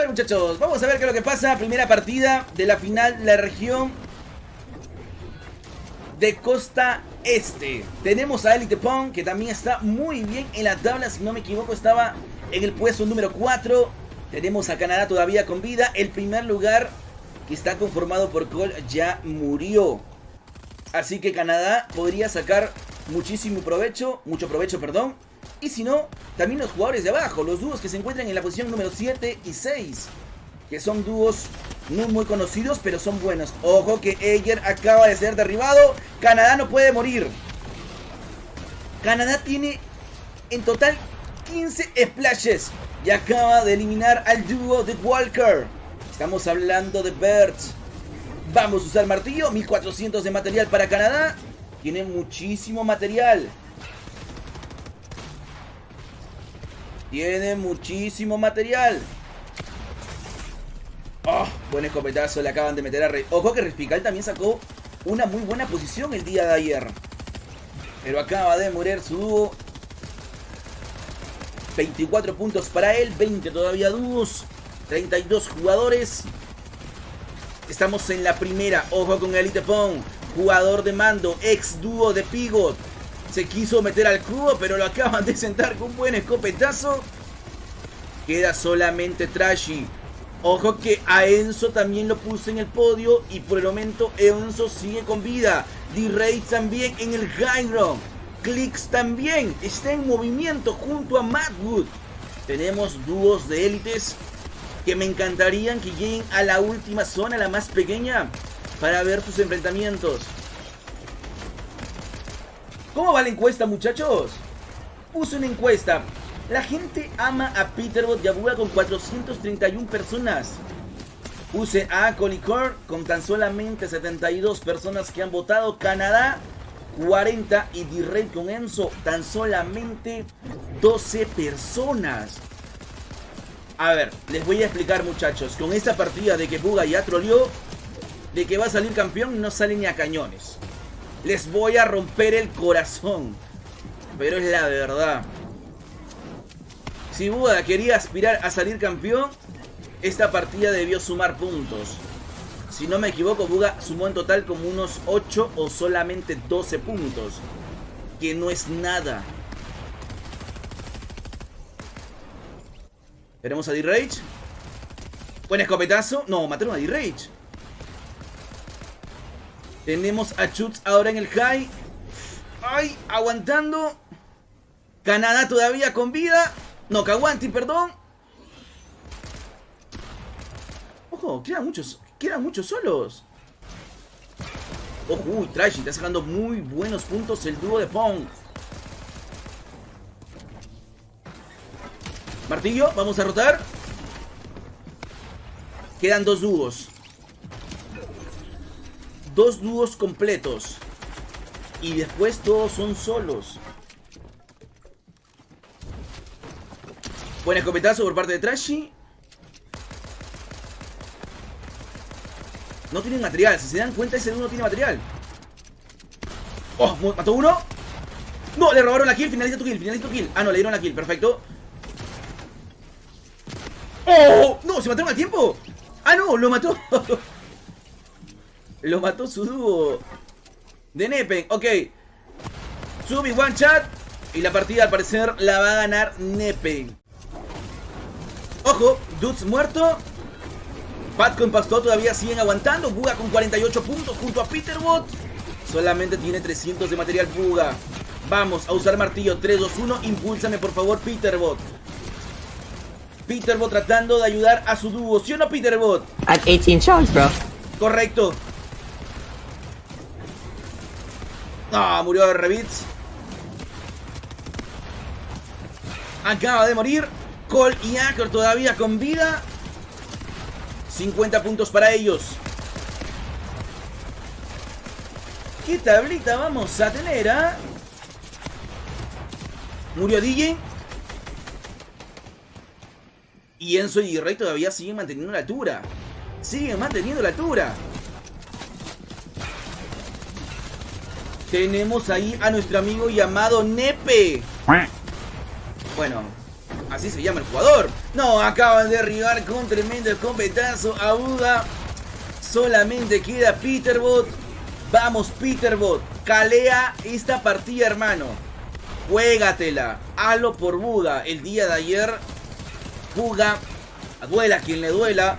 ver, muchachos, vamos a ver qué es lo que pasa. Primera partida de la final, la región de Costa Este. Tenemos a Elite Pong, que también está muy bien en la tabla. Si no me equivoco, estaba en el puesto número 4. Tenemos a Canadá todavía con vida. El primer lugar, que está conformado por Cole, ya murió. Así que Canadá podría sacar mucho provecho, perdón. Y si no, también los jugadores de abajo, los dúos que se encuentran en la posición número 7 y 6, que son dúos no muy conocidos, pero son buenos. Ojo que Eiger acaba de ser derribado. Canadá no puede morir. Canadá tiene en total 15 splashes y acaba de eliminar al dúo de Walker. Estamos hablando de Bert. Vamos a usar martillo. 1400 de material para Canadá. Tiene muchísimo material. Tiene muchísimo material. Oh, buen escopetazo le acaban de meter a Rey. Ojo que Respical también sacó una muy buena posición el día de ayer. Pero acaba de morir su dúo. 24 puntos para él, 20 todavía dúos, 32 jugadores. Estamos en la primera. Ojo con Elite Pong, jugador de mando, ex dúo de PGOD. Se quiso meter al cubo, pero lo acaban de sentar con un buen escopetazo. Queda solamente Trashy. Ojo que a Enzo también lo puse en el podio y por el momento Enzo sigue con vida. D-Ray también en el high ground. CLIX también está en movimiento junto a Madwood. Tenemos dúos de élites que me encantarían que lleguen a la última zona, la más pequeña, para ver sus enfrentamientos. ¿Cómo va la encuesta, muchachos? Puse una encuesta. La gente ama a PETERBOT y a BUGHA con 431 personas. Puse a ACORN con tan solamente 72 personas que han votado. Canadá 40 y D-Ray con Enzo tan solamente 12 personas. A ver, les voy a explicar, muchachos. Con esta partida de que BUGHA ya troleó, de que va a salir campeón, no sale ni a cañones. Les voy a romper el corazón, pero es la verdad. Si BUGHA quería aspirar a salir campeón, esta partida debió sumar puntos. Si no me equivoco, BUGHA sumó en total como unos 8 o solamente 12 puntos, que no es nada. Tenemos a D-Rage. Buen escopetazo. No, mataron a D-Rage. Tenemos a Chutz ahora en el high. Ay, aguantando. Canadá todavía con vida. No, Kawanti, perdón. Ojo, quedan muchos solos. Ojo, uy, Trashy está sacando muy buenos puntos el dúo de Pong. Martillo, vamos a rotar. Quedan dos dúos. Dos dúos completos. Y después todos son solos. Buen escopetazo por parte de Trashy. No tienen material. Si se dan cuenta, ese uno tiene material. Oh, mató uno. No, le robaron la kill. Finaliza tu kill. Ah, no, le dieron la kill. Perfecto. ¡Oh! ¡No! ¿Se mataron al tiempo? ¡Ah, no! ¡Lo mató! Lo mató su dúo de Nepen. Ok. Subi one chat. Y la partida al parecer la va a ganar Nepen. Ojo, Dudes muerto. Pat con Pasto todavía siguen aguantando. BUGHA con 48 puntos junto a PETERBOT. Solamente tiene 300 de material BUGHA. Vamos a usar martillo. 3, 2, 1. Impúlsame por favor, PETERBOT. PETERBOT tratando de ayudar a su dúo. ¿Sí o no, PETERBOT? At 18 shots, bro. Correcto. Ah, murió de Revits. Acaba de morir. Cole y ACORN todavía con vida. 50 puntos para ellos. ¿Qué tablita vamos a tener, ah? Murió DJ. Y Enzo y Rey todavía siguen manteniendo la altura. Siguen manteniendo la altura. Tenemos ahí a nuestro amigo llamado Nepe. Bueno, Así se llama el jugador. No, acaban de derribar con tremendo escopetazo a BUGHA. Solamente queda PETERBOT. Vamos, PETERBOT. Calea esta partida, hermano. Juégatela. Hazlo por BUGHA. El día de ayer, BUGHA, duela quien le duela,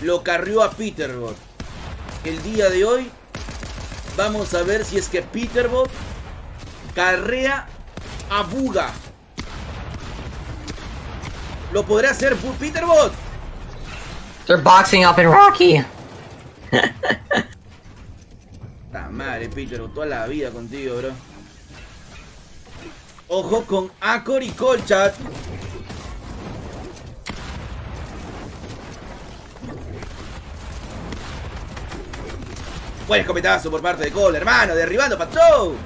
lo carrió a PETERBOT. El día de hoy, vamos a ver si es que PETERBOT carrea a BUGHA. ¿Lo podrá hacer PETERBOT? They're boxing up in Rocky. La madre, PETERBOT, toda la vida contigo, bro. Ojo con ACORN y Colchat. Buen escopetazo por parte de Cole, hermano, derribando Patrón.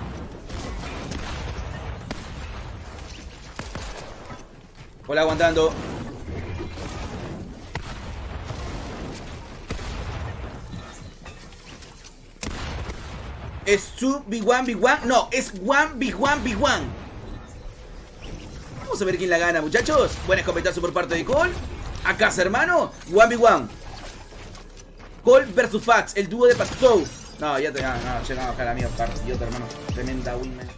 Cole aguantando. ¿Es 2v1v1? No, es 1v1v1. Vamos a ver quién la gana, muchachos. Buen escopetazo por parte de Cole. Acá, hermano, 1v1. Cole versus Fax, el dúo de Patrón. No, ya te no, la mía partidota, hermano. Tremenda win, man.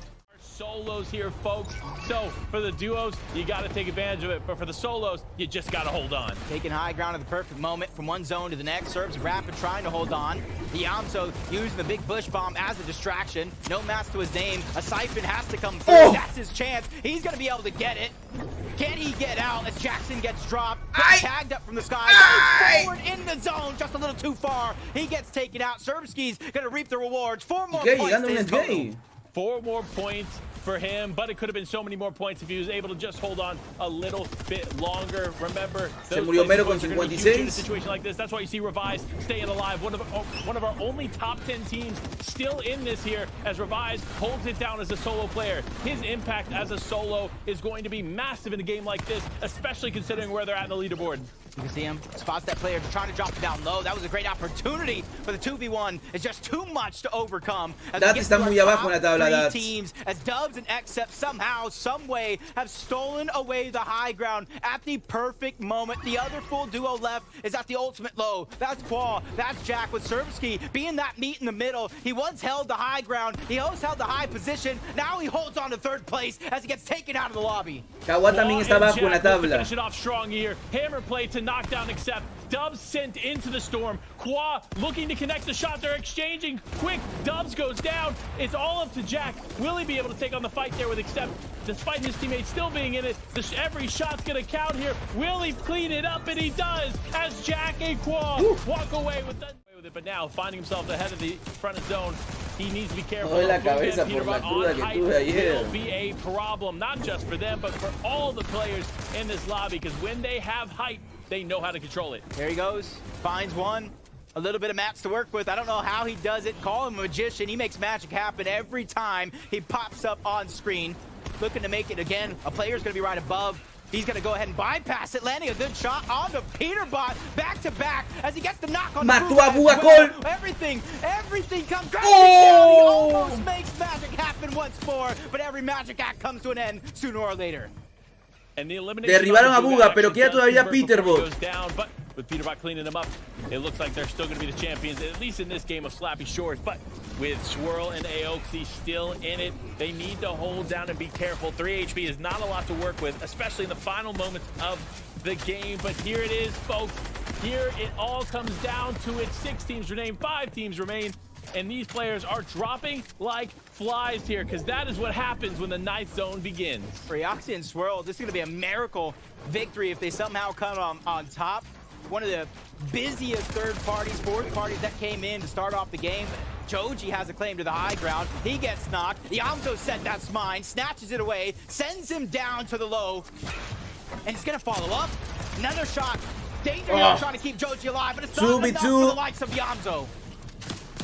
Solos here, folks. So for the duos, you got to take advantage of it, but for the solos, you just got to hold on. Taking high ground at the perfect moment from one zone to the next. Serbs rapid trying to hold on. Yamso using the big bush bomb as a distraction. No mask to his name. A siphon has to come through. Oh. That's his chance. He's going to be able to get it. Can he get out as Jackson gets dropped? Gets tagged up from the sky. Goes forward in the zone, just a little too far. He gets taken out. Serbski's going to reap the rewards. 4 more points to his total. 4 more points for him, but it could have been so many more points if he was able to just hold on a little bit longer. Remember, se murió MERO con 56. In a situation like this, that's why you see Revise staying alive. One of our only top 10 teams still in this here, as Revise holds it down as a solo player. His impact as a solo is going to be massive in a game like this, especially considering where they're at in the leaderboard. You can see him, spots that player trying to drop it down low. That was a great opportunity for the 2v1. It's just too much to overcome. Dat está muy abajo en la tabla, Dat. Teams, as Dubs and Xcept somehow, some way, have stolen away the high ground at the perfect moment. The other full duo left is at the ultimate low. That's Qual, that's Jack with Serbski being that meat in the middle. He once held the high ground. He always held the high position. Now he holds on to 3rd place as he gets taken out of the lobby. Kawa también está abajo en la tabla. Finish it off strong here. Hammer play to knock down Xcept. Dubs sent into the storm. Qua looking to connect the shot. They're exchanging quick. Dubs goes down. It's all up to Jack. Will he be able to take on the fight there with Xcept? Despite his teammates still being in it, every shot's gonna count here. Will he clean it up? And he does, as Jack and Qua walk away with it. But now finding himself ahead of the front of zone, he needs to be careful. La cabeza por la cruda que tuve ayer. Will be a problem, not just for them, but for all the players in this lobby, because when they have height, they know how to control it. There he goes, finds one. A little bit of mats to work with. I don't know how he does it. Call him a magician. He makes magic happen every time he pops up on screen. Looking to make it again. A player's going to be right above. He's going to go ahead and bypass it, landing a good shot on the PETERBOT, back to back, as he gets the knock on the BUGHA. Everything comes crashing down. He almost makes magic happen once more, but every magic act comes to an end sooner or later. Derribaron a BUGHA, pero queda todavía PETERBOT. With PETERBOT cleaning them up, it looks like they're still going to be the champions, at least in this game of Slappy Shores. But with Swirl and Aoxy still in it, they need to hold down and be careful. 3 HP is not a lot to work with, especially in the final moments of the game. But here it is, folks. Here it all comes down to it. 6 teams remain, 5 teams remain. And these players are dropping like flies here, because that is what happens when the 9th zone begins. For Aoxy and Swirl, this is going to be a miracle victory if they somehow come on top. One of the busiest 3rd parties, 4th parties that came in to start off the game. Joji has a claim to the high ground. He gets knocked. Yamso said that's mine, snatches it away, sends him down to the low, and he's going to follow up. Another shot. Danger trying to keep Joji alive, but it's not enough for the likes of Yamso.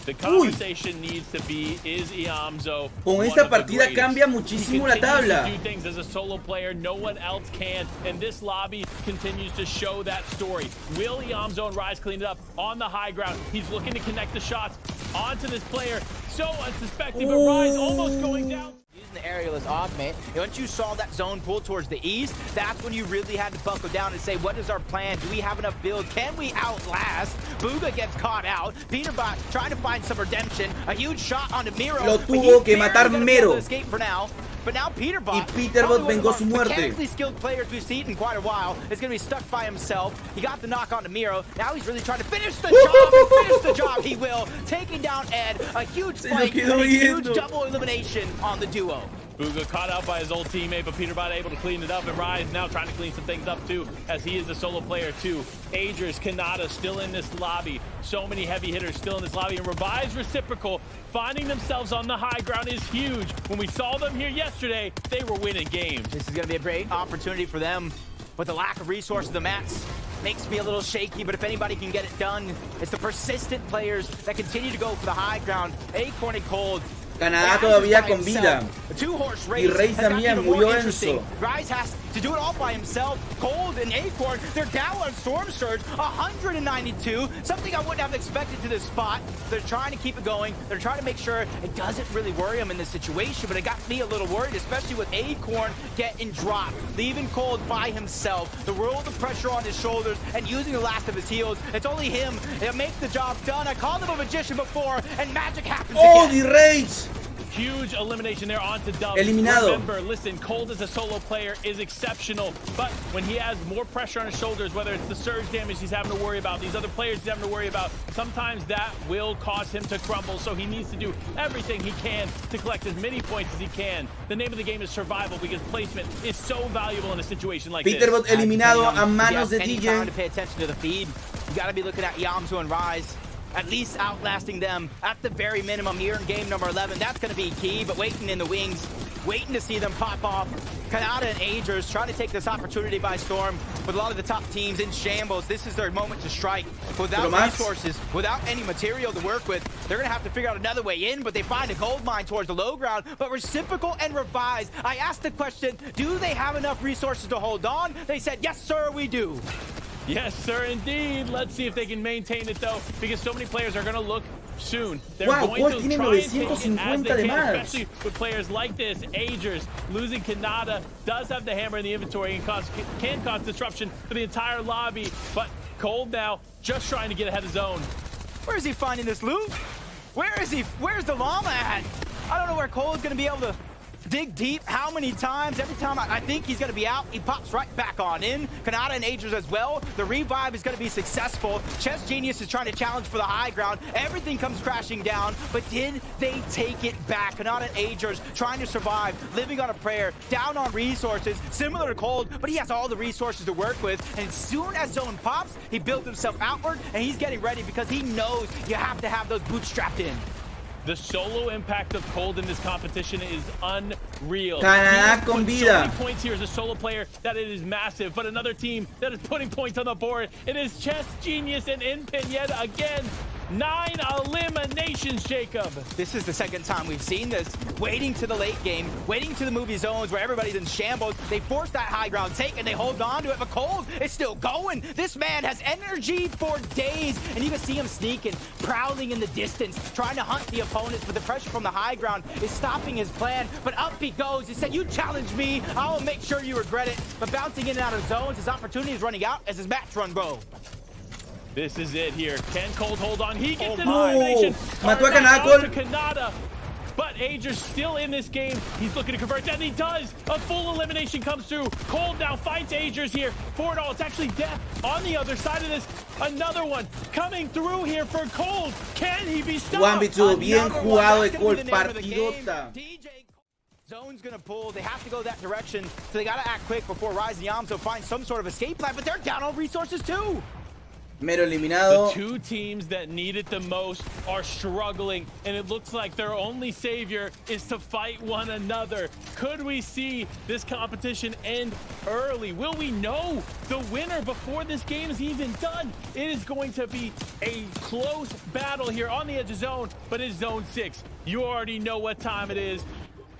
The conversation needs to be, is Iamzo con esta partida cambia muchísimo la tabla. He continues to do things as a solo player no one else can, and this lobby continues to show that story. Will Iamzo and Rise clean it up on the high ground? He's looking to connect the shots onto this player. So unsuspecting, but Rise almost going down. Is using the aerialist augment. And once you saw that zone pull towards the east, that's when you really had to buckle down and say, what is our plan? Do we have enough build? Can we outlast? BUGHA gets caught out. PETERBOT trying to find some redemption. A huge shot onto MERO. Lo tuvo que matar MERO. Escape for now. But now PETERBOT, y PETERBOT vengó su muerte. Mechanically skilled players we've seen in quite a while is going to be stuck by himself. He got the knock onto MERO. Now he's really trying to finish the job. Finish the job. He will. Taking down Ed. A huge fight and a huge double elimination on the duo. BUGHA caught out by his old teammate, but PETERBOT able to clean it up, and Rise now trying to clean some things up too, as he is a solo player too. Agers, Kanata still in this lobby. So many heavy hitters still in this lobby, and Revive's reciprocal finding themselves on the high ground is huge. When we saw them here yesterday, they were winning games. This is going to be a great opportunity for them, but the lack of resources, the mats makes me a little shaky, but if anybody can get it done, it's the persistent players that continue to go for the high ground. ACORN and Cold. Canadá todavía con vida. Y Reis también murió Enzo. Rise has to do it all by himself. Cold and ACORN, they're down on Storm Surge, 192. Something I wouldn't have expected to this spot. They're trying to keep it going. They're trying to make sure it doesn't really worry them in this situation, but it got me a little worried, especially with ACORN getting dropped, leaving Cold by himself. The world of pressure on his shoulders and using the last of his heals. It's only him that makes the job done. I called him a magician before, and magic happens again. The Rage! Huge elimination there onto Dub. Eliminado. Remember, listen, Cold as a solo player is exceptional, but when he has more pressure on his shoulders, whether it's the surge damage he's having to worry about, these other players he's having to worry about, sometimes that will cause him to crumble, so he needs to do everything he can to collect as many points as he can. The name of the game is survival, because placement is so valuable in a situation like PETERBOT this. eliminado a manos de DJ. DJ. To pay attention to the feed, you got to be looking at Yamzu and Rise, at least outlasting them at the very minimum here in game number 11. That's going to be key, but waiting in the wings, waiting to see them pop off. Kanata and Agers trying to take this opportunity by storm with a lot of the top teams in shambles. This is their moment to strike. Without resources, without any material to work with, they're going to have to figure out another way in, but they find a gold mine towards the low ground. But Reciprocal and Revise, I asked the question, do they have enough resources to hold on? They said, yes, sir, we do. Yes, sir, indeed. Let's see if they can maintain it, though, because so many players are going to look soon. They're going to try and take it as they can, especially with players like this. Agers losing Kanata does have the hammer in the inventory and can cause disruption for the entire lobby. But Cold now just trying to get ahead of zone. Where is he finding this loot? Where is he? Where's the llama at? I don't know where Cole's going to be able to dig deep. How many times? Every time I think he's going to be out, he pops right back on in. Kanata and Agers as well. The revive is going to be successful. Chess Genius is trying to challenge for the high ground. Everything comes crashing down, but did they take it back? Kanata and Agers trying to survive, living on a prayer, down on resources, similar to Cold, but he has all the resources to work with. And as soon as zone pops, he builds himself outward, and he's getting ready because he knows you have to have those boots strapped in. The solo impact of Cold in this competition is unreal. Canadá con vida. So many points here as a solo player that it is massive, but another team that is putting points on the board. It is Chess Genius and Inpin yet again. 9 eliminations, Jacob. This is the second time we've seen this. Waiting to the late game, waiting to the movie zones where everybody's in shambles. They force that high ground take and they hold on to it, but Cold is still going. This man has energy for days, and you can see him sneaking, prowling in the distance, trying to hunt the opponents, but the pressure from the high ground is stopping his plan. But up he goes. He said, you challenge me, I will make sure you regret it. But bouncing in and out of zones, his opportunity is running out as his match run go. This is it here. Can Cold hold on? He gets an elimination. Mató a Kanata. But Agers still in this game. He's looking to convert, and he does. A full elimination comes through. Cold now fights Agers here. For it all, it's actually death on the other side of this. Another one coming through here for Cold. Can he be stopped? 1v2, bien jugado de Cold, partidota. Zone's gonna pull. They have to go that direction, so they gotta act quick before Rise and Yamzo find some sort of escape plan, but they're down on resources too. MERO eliminado. The two teams that need it the most are struggling, and it looks like their only savior is to fight one another. Could we see this competition end early? Will we know the winner before this game is even done? It is going to be a close battle here on the edge of zone, but it's zone 6. You already know what time it is.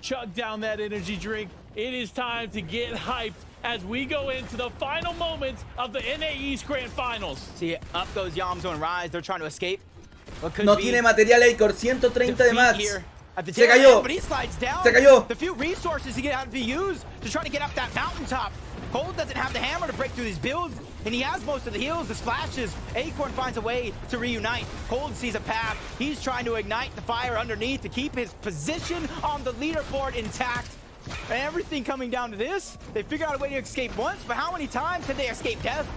Chug down that energy drink. It is time to get hyped as we go into the final moments of the NA East Grand Finals. See, up goes Yamzo and Rise. They're trying to escape. No tiene material ACORN, 130 de max. at the Se tail cayó. end, but he slides down. Se cayó. The few resources he have to use to try to get up that mountaintop. Cold doesn't have the hammer to break through these builds, and he has most of the heals, the splashes. ACORN finds a way to reunite. Cold sees a path. He's trying to ignite the fire underneath to keep his position on the leaderboard intact. And everything coming down to this, they figure out a way to escape once, but how many times can they escape death?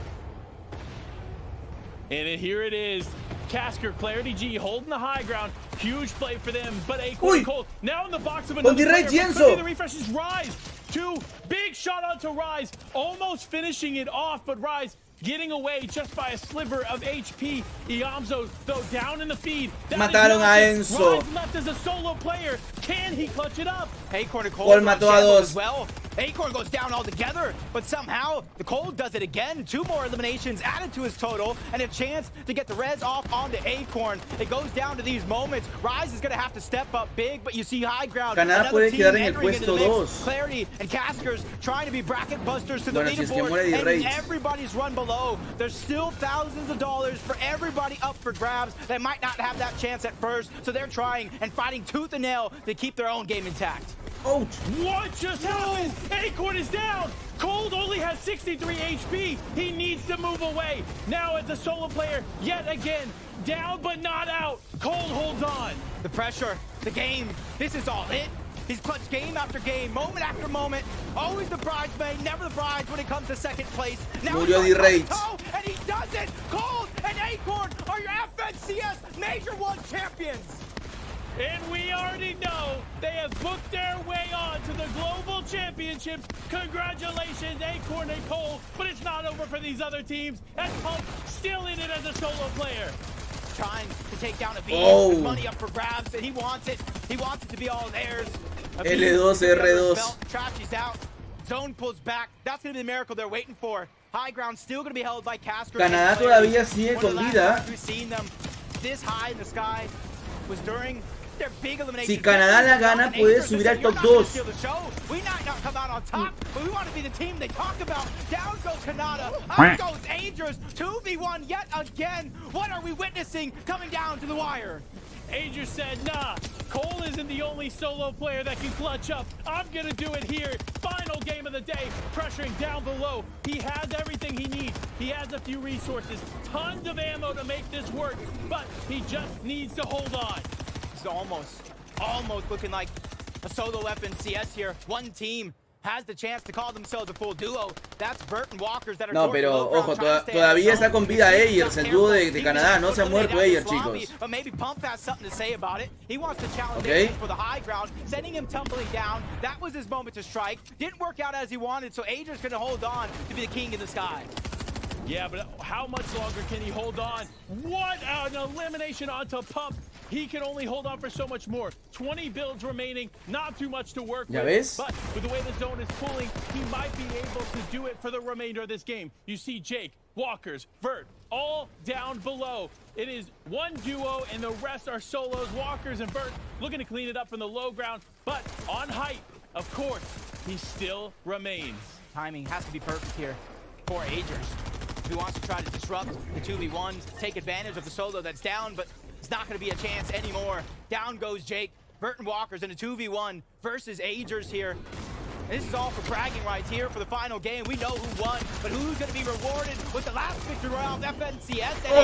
And here it is. Casker, Clarity G holding the high ground. Huge play for them, but ACORN and Cold now in the box of another player. Could be the refreshes. Rise. Two. Big shot onto Rise. Almost finishing it off, but Rise getting away just by a sliver of HP. Iamzo, though, down in the feed. Mataron a Enzo. Rise left as a solo player. Can he clutch it up? ACORN and Cold mató a dos. as well. ACORN goes down altogether, but somehow the Cold does it again. 2 more eliminations added to his total, and a chance to get the res off onto ACORN. It goes down to these moments. Rise is going to have to step up big, but you see high ground. Canadá puede quedar en el puesto 2. Clarity and Caskers trying to be bracket busters to the Si es que leaderboard, and Rage. everybody's run below. There's still thousands of dollars for everybody up for grabs. They might not have that chance at first, so they're trying and fighting tooth and nail to keep their own game intact. Ouch. What just happened? ACORN is down. Cold only has 63 HP. He needs to move away. Now as a solo player, yet again, down but not out. Cold holds on. The pressure, the game, this is all it. He's clutched game after game, moment after moment. Always the bridesmaid, never the bride when it comes to second place. Now Murió he's D-Rage. and he does it. Cold and ACORN are your FNCS Major 1 champions. And we already know they have booked their way on to the Global Championships. Congratulations, ACORN and Cold. But it's not over for these other teams. And Pump still in it as a solo player. Trying to take down a V with money up for grabs, and he wants it. He wants it to be all theirs. L2, R2. Trashy's out. Zone pulls back. That's going to be the miracle they're waiting for. High ground still going to be held by Casker. Canadá todavía sigue con vida. We've seen them this high in the sky was during their big elimination. Si Canadá la gana, puede subir al top 2. We might not come out on top, but we want to be the team they talk about. Down goes Canada, up goes Angers, 2v1 yet again. What are we witnessing coming down to the wire? Angers said, nah, Cole isn't the only solo player that can clutch up. I'm gonna do it here. Final game of the day, pressuring down below. He has everything he needs. He has a few resources, tons of ammo to make this work, but he just needs to hold on. It's almost looking like a solo FNCS here. One team has the chance to call themselves a full duo. That's Burt and Walkers that are No, pero ojo, todavía está con vida Ayers, el dúo de Canadá. No se ha muerto Ayers, chicos. But maybe Pump has something to say about it. He wants to challenge Ayers for the high ground, sending him tumbling down. That was his moment to strike. Didn't work out as he wanted, so Ayers gonna hold on to be the king in the sky. Yeah, but how much longer can he hold on? What an elimination onto Pump. He can only hold on for so much more. 20 builds remaining, not too much to work with. But with the way the zone is pulling, he might be able to do it for the remainder of this game. You see Jake, Walkers, Vert, all down below. It is one duo and the rest are solos. Walkers and Vert looking to clean it up from the low ground, but on height, of course, he still remains. Timing has to be perfect here for Agers. He wants to try to disrupt the 2v1s, take advantage of the solo that's down, but it's not going to be a chance anymore. Down goes Jake. Burton Walkers in a 2v1 versus Agers here. And this is all for bragging rights here for the final game. We know who won, but who's going to be rewarded with the last victory royale of FNCS? And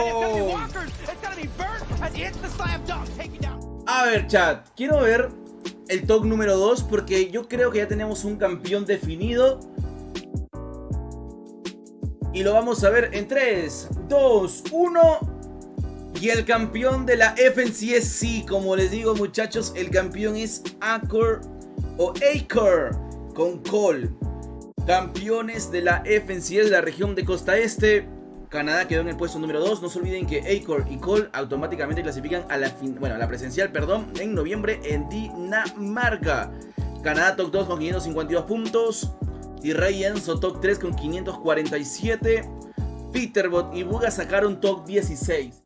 it's going to be Walkers. It's going to be Burt as he hits the slam dunk, taking down. A ver, chat, quiero ver el top número 2 porque yo creo que ya tenemos un campeón definido. Y lo vamos a ver en 3, 2, 1. Y el campeón de la FNCS, sí, como les digo, muchachos, el campeón es ACORN o ACORN con Cole. Campeones de la FNCS de la región de Costa Este. Canadá quedó en el puesto número 2. No se olviden que ACORN y Cole automáticamente clasifican a la presencial, en noviembre en Dinamarca. Canadá top 2 con 552 puntos. T-Ray y Enzo top 3 con 547. PETERBOT y BUGHA sacaron top 16.